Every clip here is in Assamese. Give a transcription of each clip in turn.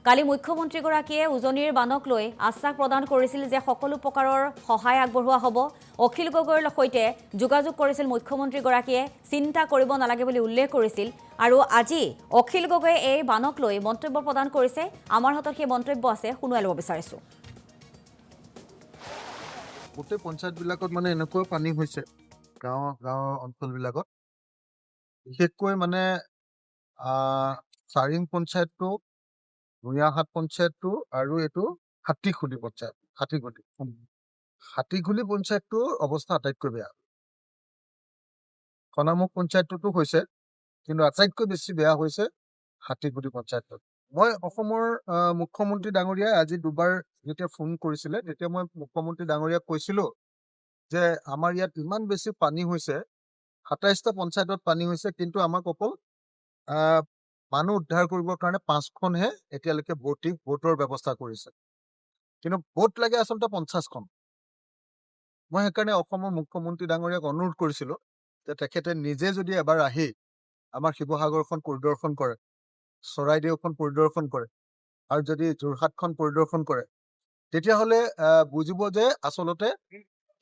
কালি মুখ্যমন্ত্ৰীগৰাকীয়ে উজনিৰ বানক লৈ আশ্বাস প্ৰদান কৰিছিল যে সকলো প্ৰকাৰৰ সহায় আগবঢ়োৱা হ'ব। অখিল গগৈৰ সৈতে যোগাযোগ কৰিছিল মুখ্যমন্ত্ৰীগৰাকীয়ে, চিন্তা কৰিব নালাগে বুলি উল্লেখ কৰিছিল। আৰু আজি অখিল গগৈয়ে এই বানক লৈ মন্তব্য প্ৰদান কৰিছে। আমাৰ হাতত সেই মন্তব্য আছে, শুনুৱাই ল'ব বিচাৰিছোঁ। গোটেই পঞ্চায়তবিলাকত মানে এনেকুৱা পানী হৈছে, গাঁৱৰ অঞ্চলবিলাকত বিশেষকৈ মানে চাৰিং পঞ্চায়তটো, ভূঞাহাট পঞ্চায়তটো আৰু এইটো হাতীখুলি পঞ্চায়ত, হাতীখুলি পঞ্চায়তটোৰ অৱস্থা আটাইতকৈ বেয়া। কণামুখ পঞ্চায়তটোতো হৈছে, কিন্তু আটাইতকৈ বেছি বেয়া হৈছে হাতীখুলি পঞ্চায়তত। মই অসমৰ মুখ্যমন্ত্ৰী ডাঙৰীয়াই আজি দুবাৰ যেতিয়া ফোন কৰিছিলে, তেতিয়া মই মুখ্যমন্ত্ৰী ডাঙৰীয়াক কৈছিলো যে আমাৰ ইয়াত ইমান বেছি পানী হৈছে, ২৭টা পঞ্চায়তত পানী হৈছে, কিন্তু আমাক অকল মানুহ উদ্ধাৰ কৰিবৰ কাৰণে 5খনহে এতিয়ালৈকে বোটৰ ব্যৱস্থা কৰিছে, কিন্তু বোট লাগে আচলতে 50খন। মই সেইকাৰণে অসমৰ মুখ্যমন্ত্ৰী ডাঙৰীয়াক অনুৰোধ কৰিছিলো যে তেখেতে নিজে যদি এবাৰ আহি আমাৰ শিৱসাগৰখন পৰিদৰ্শন কৰে, চৰাইদেউখন পৰিদৰ্শন কৰে, আৰু যদি যোৰহাটখন পৰিদৰ্শন কৰে, তেতিয়াহ'লে বুজিব যে আচলতে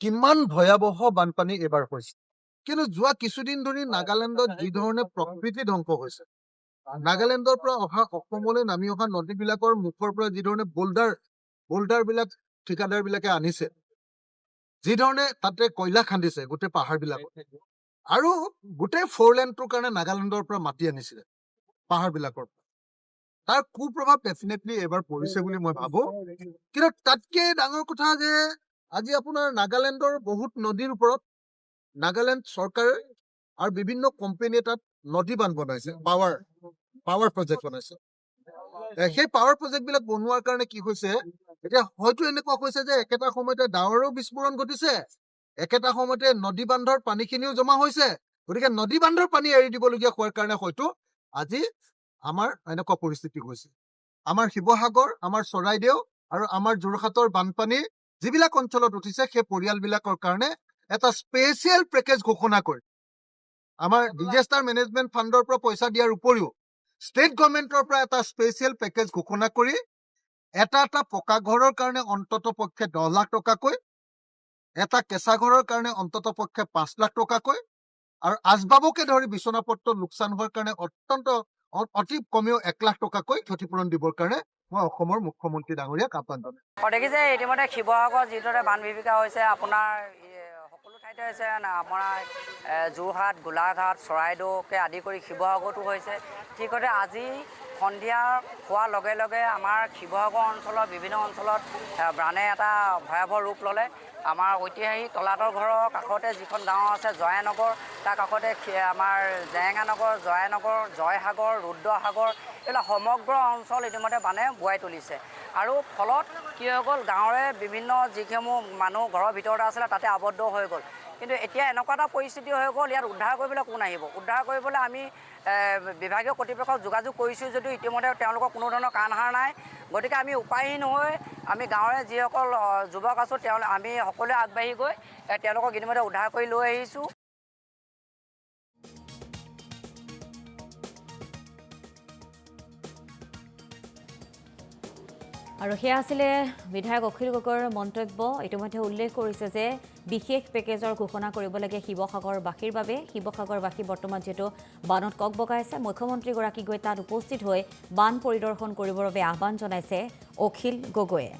কিমান ভয়াৱহ বানপানী এইবাৰ হৈছে। কিন্তু যোৱা কিছুদিন ধৰি নাগালেণ্ডত যি ধৰণে প্ৰকৃতি ধ্বংস হৈছে, নাগালেণ্ডৰ পৰা অহা অসমলৈ নামি অহা নদীবিলাকৰ মুখৰ পৰা যি ধৰণে বোল্ডাৰবিলাক ঠিকাদাৰবিলাকে আনিছে, যি ধৰণে তাতে কয়লা খান্দিছে গোটেই পাহাৰবিলাকত, আৰু গোটেই 4 লেনটোৰ কাৰণে নাগালেণ্ডৰ পৰা মাটি আনিছিলে পাহাৰবিলাকৰ পৰা, তাৰ কুপ্ৰভাৱ ডেফিনেটলি এইবাৰ পৰিছে বুলি মই ভাবো। কিন্তু তাতকে ডাঙৰ কথা যে আজি আপোনাৰ নাগালেণ্ডৰ বহুত নদীৰ ওপৰত নাগালেণ্ড চৰকাৰে আৰু বিভিন্ন কোম্পানীয়ে তাত নদী বান্ধ বনাইছে, পাৱাৰ প্ৰজেক্ট বনাইছে। সেই পাৱাৰ প্ৰজেক্টবিলাক বনোৱাৰ কাৰণে কি হৈছে, এতিয়া হয়তো এনেকুৱা হৈছে যে একেটা সময়তে ডাৱৰো বিস্ফোৰণ ঘটিছে, একেটা সময়তে নদী বান্ধৰ পানীখিনিও জমা হৈছে, গতিকে নদী বান্ধৰ পানী এৰি দিবলগীয়া হোৱাৰ কাৰণে হয়তো আজি আমাৰ এনেকুৱা পৰিস্থিতি হৈছে। আমাৰ শিৱসাগৰ, আমাৰ চৰাইদেউ আৰু আমাৰ যোৰহাটৰ বানপানী যিবিলাক অঞ্চলত উঠিছে, সেই পৰিয়ালবিলাকৰ কাৰণে এটা স্পেচিয়েল পেকেজ ঘোষণা কৰি আমাৰ ডিজাষ্টাৰ মেনেজমেণ্ট ফাণ্ডৰ পৰা পইচা দিয়াৰ উপৰিও ষ্টেট গভৰ্ণমেণ্টৰ পৰা এটা স্পেচিয়েল পেকেজ ঘোষণা কৰি এটা পকা ঘৰৰ কাৰণে অন্তত পক্ষে 10 লাখ টকাকৈ, এটা কেঁচা ঘৰৰ কাৰণে অন্তত পক্ষে 5 লাখ টকাকৈ, আৰু আচবাবকে ধৰি বিচনাপত্ৰ লোকচান হোৱাৰ কাৰণে অতি কমেও 1 লাখ টকাকৈ ক্ষতিপূৰণ দিবৰ কাৰণে মই অসমৰ মুখ্যমন্ত্ৰী ডাঙৰীয়াক আহ্বান জনাইছো। দেখিছে ইতিমধ্যে শিৱসাগৰ যিদৰে বান বিভীষিকা হৈছে, আপোনাৰ সকলো ঠাইতে হৈছে, আপোনাৰ যোৰহাট, গোলাঘাট, চৰাইদেউকে আদি কৰি শিৱসাগৰতো হৈছে। ঠিকতে আজি সন্ধিয়া হোৱাৰ লগে লগে আমাৰ শিৱসাগৰ অঞ্চলৰ বিভিন্ন অঞ্চলত বানে এটা ভয়াৱহ ৰূপ ল'লে। আমাৰ ঐতিহাসিক তলাতল ঘৰৰ কাষতে যিখন গাঁও আছে জয়ানগৰ, তাৰ কাষতে আমাৰ জেৰেঙানগৰ, জয়ানগৰ, জয়সাগৰ, ৰুদ্ৰসাগৰ, এইবিলাক সমগ্ৰ অঞ্চল ইতিমধ্যে বানে বুৱাই তুলিছে। আৰু ফলত কি হৈ গ'ল, গাঁৱৰে বিভিন্ন যিসমূহ মানুহ ঘৰৰ ভিতৰতে আছিলে তাতে আবদ্ধ হৈ গ'ল। কিন্তু এতিয়া এনেকুৱা এটা পৰিস্থিতি হৈ গ'ল, ইয়াত উদ্ধাৰ কৰিবলৈ কোন আহিব? উদ্ধাৰ কৰিবলৈ আমি বিভাগীয় কৰ্তৃপক্ষক যোগাযোগ কৰিছোঁ যদিও ইতিমধ্যে তেওঁলোকৰ কোনো ধৰণৰ কাণ সাৰ নাই। গতিকে আমি উপায়হীন হৈ আমি গাঁৱৰে যিসকল যুৱক আছোঁ আমি সকলোৱে আগবাঢ়ি গৈ তেওঁলোকক ইতিমধ্যে উদ্ধাৰ কৰি লৈ আহিছোঁ। আৰু সেয়া আছিলে বিধায়ক অখিল গগৈৰ মন্তব্য। ইতিমধ্যে উল্লেখ কৰিছে যে বিশেষ পেকেজৰ ঘোষণা কৰিব লাগে শিৱসাগৰবাসীৰ বাবে। শিৱসাগৰবাসী বৰ্তমান যিহেতু বানত ককবকাই আছে, মুখ্যমন্ত্ৰীগৰাকী গৈ তাত উপস্থিত হৈ বান পৰিদৰ্শন কৰিবৰ বাবে আহ্বান জনাইছে অখিল গগৈয়ে।